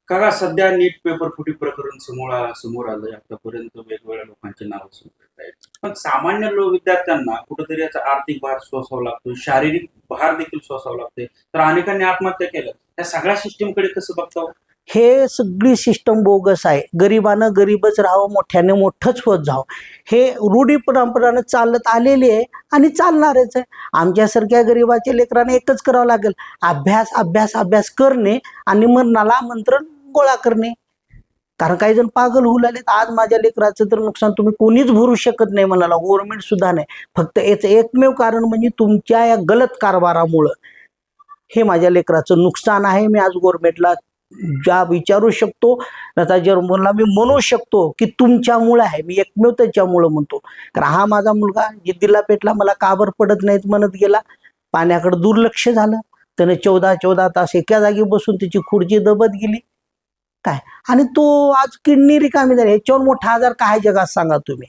काका सध्या नीट पेपर फुटी प्रकरण समोर आलंय. आतापर्यंत वेगवेगळ्या लोकांचे नाव समोर येत आहेत. पण सामान्य विद्यार्थ्यांना कुठेतरी याचा आर्थिक भार सोसावा लागतो, शारीरिक भार देखील सोसावा लागते. तर अनेकांनी आत्महत्या केल्या. या सगळ्या सिस्टीमकडे कसं बघता हो? हे सगळी सिस्टम बोगस आहे. गरिबानं गरीबच राहावं, मोठ्याने मोठंच होत जावं, हे रूढी परंपरानं चालत आलेली आहे आणि चालणारच आहे. आमच्यासारख्या गरिबाच्या लेकराने एकच करावं लागेल, अभ्यास अभ्यास अभ्यास करणे आणि मरणाला मंत्र गोळा करणे. कारण काही जण पागल होऊ लागले. आज माझ्या लेकराचं तर नुकसान तुम्ही कोणीच भरू शकत नाही, म्हणाला गव्हर्नमेंट सुद्धा नाही. फक्त याचं एकमेव कारण म्हणजे तुमच्या या गलत कारभारामुळं हे माझ्या लेकराचं नुकसान आहे. मी आज गव्हर्नमेंटला ज्या विचारू शकतो, मला मी म्हणू शकतो की तुमच्यामुळे आहे. मी एकमेव त्याच्यामुळं म्हणतो. कारण हा माझा मुलगा जिद्दीला पेटला, मला काबर पडत नाहीत म्हणत गेला, पाण्याकडे दुर्लक्ष झालं. त्याने 14 तास एका जागी बसून त्याची खुर्ची दबत गेली काय, आणि तो आज किडनी रिकामी झाली. ह्याच्यावर मोठा आजार काय जगात सांगा तुम्ही?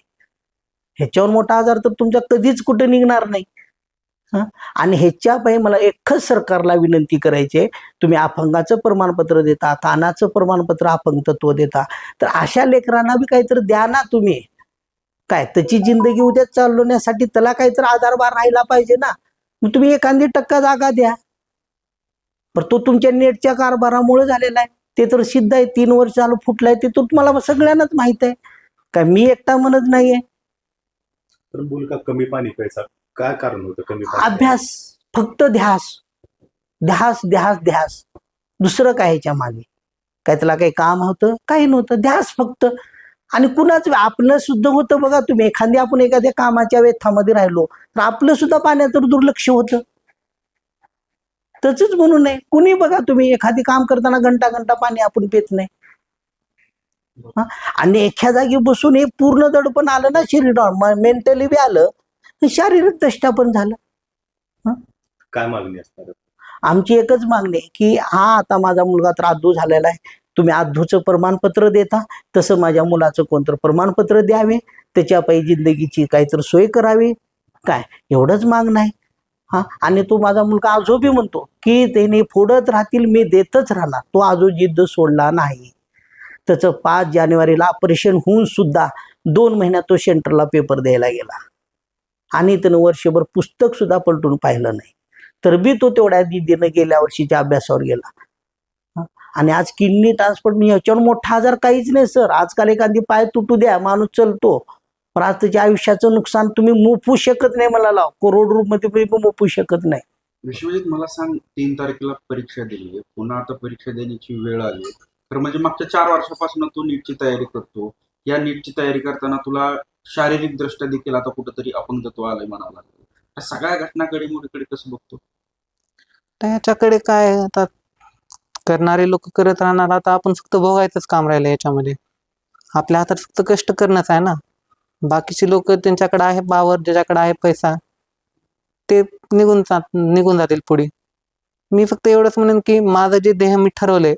ह्याच्यावर मोठा आजार तर तुमच्या कधीच कुठे निघणार नाही. आणि ह्याच्या पायी मला एकच सरकारला विनंती करायची, तुम्ही अपंगाचं प्रमाणपत्र देता, कानाचं प्रमाणपत्र अपंगत्व देता, तर अशा लेकरांना बी काहीतरी द्या ना तुम्ही. काय त्याची जिंदगी उद्या चालवण्यासाठी त्याला काहीतरी आधारभार राहिला पाहिजे ना. मग तुम्ही 1% जागा द्या. पण तो तुमच्या नेटच्या कारभारामुळे झालेला आहे. ते तर सिद्ध आहे. 3 वर्ष झालं फुटलाय. ते तर तुम्हाला सगळ्यांनाच माहित आहे. काय मी एकटा म्हणत नाहीये. तर मुलगा कमी पाणी प्यायचा, काय कारण होतं कमी पाणी? अभ्यास, फक्त ध्यास ध्यास ध्यास ध्यास, दुसरं काय ह्याच्या मागे? काय त्याला काही काम होतं? काही नव्हतं, ध्यास फक्त. आणि कुणाच आपलं सुद्धा होतं बघा तुम्ही. आपण एखाद्या कामाच्या व्यथामध्ये राहिलो तर आपलं सुद्धा पाण्याचं दुर्लक्ष होतं. तसंच म्हणून नाही, कुणी बघा तुम्ही एखादी काम करताना घंटा पाणी आपण पित नाही. आणि एखाद्या जागी बसून हे पूर्ण दडपण आलं ना शरीरावर, मेंटली बी आलं, शारीरिक दृष्ट्या पण झालं. काय मागणी असणार? आमची एकच मागणी आहे की हा आता माझा मुलगा तर आद्धू झालेला आहे, तुम्ही आद्धूचं प्रमाणपत्र देता तसं माझ्या मुलाचं कोणतं प्रमाणपत्र द्यावे, त्याच्या पायी जिंदगीची काहीतरी सोय करावी. काय एवढंच मागणं आहे. आणि तो माझा मुलगा आजो बी म्हणतो की त्याने फोडत राहतील, मी देतच राहणार. तो आजो जिद्द सोडला नाही. त्याचं 5 जानेवारीला ऑपरेशन होऊन सुद्धा 2 महिन्यात तो सेंटरला पेपर द्यायला गेला आणि त्यानं वर्षभर पुस्तक सुद्धा पलटून पाहिलं नाही. तर बी तो तेवढ्या जिद्दीनं गेल्या वर्षीच्या अभ्यासावर गेला. आणि आज किडनी ट्रान्सप्लांट, ह्याच्यावर मोठा आजार काहीच नाही सर. आजकाल एखादी पाय तुटू द्या, माणूस चलतो, पण आज त्याच्या आयुष्याचं नुकसान तुम्ही मोपू शकत नाही. मला लाव करोड रुपये मोपू शकत नाही. विश्वजित, मला सांग, 3 तारखेला परीक्षा दिली, पुन्हा आता परीक्षा देण्याची वेळ आली. तर म्हणजे मागच्या 4 वर्षापासून तू नीटची तयारी करतो. या नीटची तयारी करताना तुला शारीरिक दृष्ट्या देखील आता कुठंतरी अपंगत्व आलंय म्हणावं लागतं. या सगळ्या घटनाकडे मोठीकडे कसं बघतो? त्याच्याकडे काय, आता करणारे लोक करत राहणार. आता आपण फक्त भोगायचंच काम राहिलं याच्यामध्ये. आपल्या हातात फक्त कष्ट करणंच आहे ना. बाकीचे लोक, त्यांच्याकडे आहे पावर, ज्याच्याकडे आहे पैसा, ते निघून जातील पुढे. मी फक्त एवढंच म्हणेन की माझं जे ध्येय मी ठरवलंय,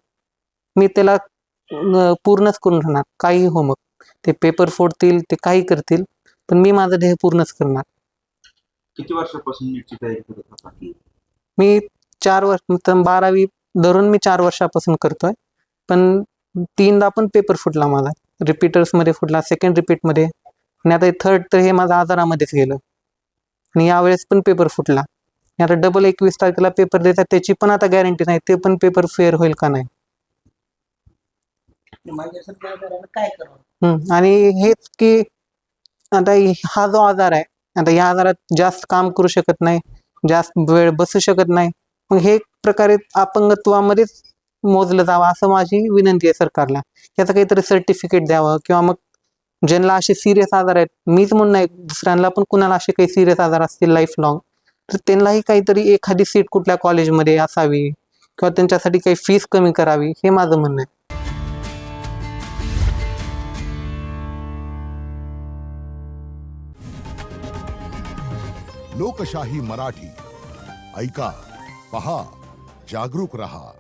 मी त्याला पूर्णच करून राहणार. काही हो, मग ते पेपर फोडतील, ते काही करतील, पण मी माझं ध्येय पूर्णच करणार. किती वर्षापासून नीटची तयारी करत होता? मी 4 वर्ष, 12वी धरून मी 4 वर्षापासून करतोय. पण 3दा पण पेपर फुटला माझा. रिपीटर्समध्ये फुटला, सेकंड रिपीटमध्ये, आणि आता 3rd तर हे माझं आजारामध्येच गेलं. आणि यावेळेस पण पेपर फुटला. आता डबल 21 तारखेला पेपर देतात, त्याची पण आता गॅरंटी नाही, ते पण पेपर फेअर होईल का नाही. काय करावं? आणि हेच की आता हा जो आजार आहे, आता या आजारात जास्त काम करू शकत नाही, जास्त वेळ बसू शकत नाही. मग हे प्रकारे अपंगत्वामध्येच मोजलं जावं असं माझी विनंती आहे सरकारला. याचं काहीतरी सर्टिफिकेट द्यावं, किंवा मग ज्यांना असे सिरियस आजार आहेत, मीच म्हणून नाही, दुसऱ्यांना पण कुणाला असे काही सिरियस आजार असतील लाईफ लॉंग, तर त्यांनाही काहीतरी एखादी सीट कुठल्या कॉलेजमध्ये असावी, किंवा त्यांच्यासाठी काही फीस कमी करावी, हे माझं म्हणणं आहे. लोकशाही मराठी ऐका, पहा, जागरूक रहा.